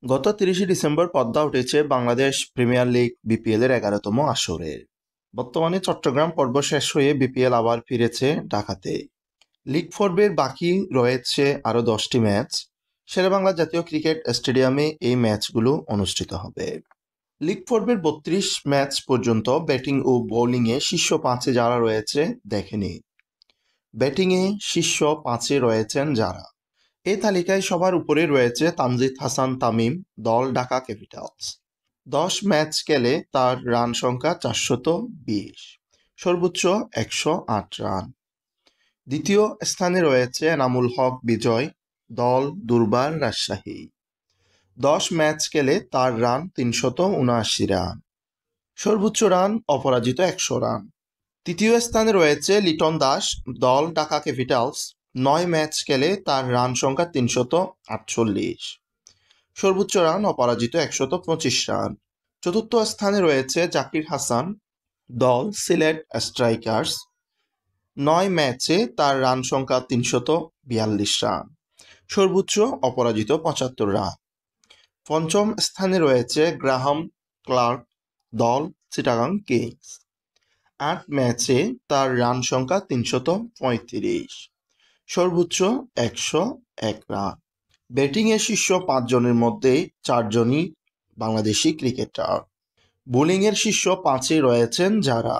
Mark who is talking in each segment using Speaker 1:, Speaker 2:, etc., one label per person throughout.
Speaker 1: গত ৩০শে ডিসেম্বর পর্দা উঠেছে বাংলাদেশ প্রিমিয়ার লিগ বিপিএল-এর ১১তম আসরের। বর্তমানে চট্টগ্রাম পর্ব শেষ হয়ে বিপিএল আবার ফিরেছে ঢাকাতে। লিগ পর্বের বাকি রয়েছে আরও ১০টি ম্যাচ। শেরেবাংলা জাতীয় ক্রিকেট স্টেডিয়ামে এই ম্যাচগুলো অনুষ্ঠিত হবে। লিগ পর্বের ৩২ ম্যাচ পর্যন্ত ব্যাটিং ও বোলিংয়ে শীর্ষ ৫-এ যারা রয়েছে দেখে নিই। ব্যাটিংয়ে শীর্ষ ৫-এ রয়েছেন যারা, এই তালিকায় সবার উপরে রয়েছে তানজিদ হাসান তামিম, দল ঢাকা ক্যাপিটালস। ১০ ম্যাচ খেলে তার রান সংখ্যা ৪২০, সর্বোচ্চ ১০৮ রান। দ্বিতীয় স্থানে রয়েছে এনামুল হক বিজয়, দল দুর্বার রাজশাহী। ১০ ম্যাচ খেলে তার রান ৩৭৯ রান, সর্বোচ্চ রান অপরাজিত ১০০ রান। তৃতীয় স্থানে রয়েছে লিটন দাস, দল ঢাকা ক্যাপিটালস। ৯ ম্যাচ খেলে তার রান সংখ্যা ৩৪৮, সর্বোচ্চ রান অপরাজিত ১২৫ রান। চতুর্থ স্থানে রয়েছে জাকির হাসান, দল সিলেট স্ট্রাইকার্স। ৯ ম্যাচে তার রান সংখ্যা ৩৪২ রান, সর্বোচ্চ অপরাজিত ৭৫ রান। পঞ্চম স্থানে রয়েছে গ্রাহাম ক্লার্ক, দল চিটাগাং কিংস। ৮ ম্যাচে তার রান সংখ্যা ৩৩৫, সর্বোচ্চ ১০১ রান। ব্যাটিংয়ে শীর্ষ ৫ জনের মধ্যে ৪ জনই বাংলাদেশি ক্রিকেটার। বোলিংয়ের শীর্ষ ৫-এ রয়েছেন যারা,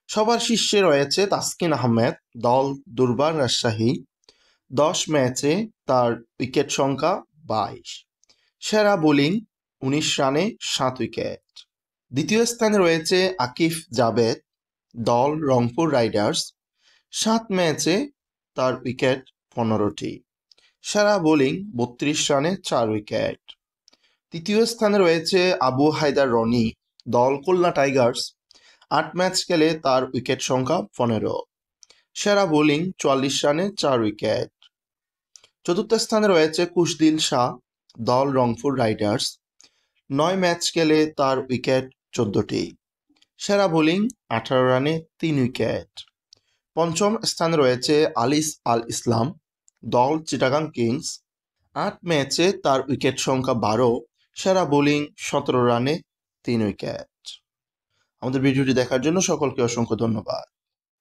Speaker 1: সবার শীর্ষে রয়েছে তাসকিন আহমেদ, দল দুর্বার রাজশাহী। ১০ ম্যাচে তার উইকেট সংখ্যা ২২, সেরা বোলিং ১৯ রানে ৭ উইকেট। দ্বিতীয় স্থানে রয়েছে আকিফ জাভেদ, দল রংপুর রাইডার্স। ৭ ম্যাচে তার উইকেট ১৫টি, সেরা বোলিং ৩২ রানে ৪ উইকেট। তৃতীয় স্থানে রয়েছে আবু হায়দার রনি, দল খুলনা টাইগার্স। ৮ ম্যাচ খেলে তার উইকেট সংখ্যা ১৫, সেরা বোলিং ৪৪ রানে ৪ উইকেট। চতুর্থ স্থানে রয়েছে কুশদিল শাহ, দল রংপুর রাইডার্স। ৯ ম্যাচ খেলে তার উইকেট ১৪টি, সেরা বোলিং ১৮ রানে ৩ উইকেট। পঞ্চম স্থানে রয়েছে আলিস আল ইসলাম, দল চিটাগাং কিংস। ৮ ম্যাচে তার উইকেট সংখ্যা ১২, সেরা বোলিং ১৭ রানে ৩ উইকেট। আমাদের ভিডিওটি দেখার জন্য সকলকে অসংখ্য ধন্যবাদ।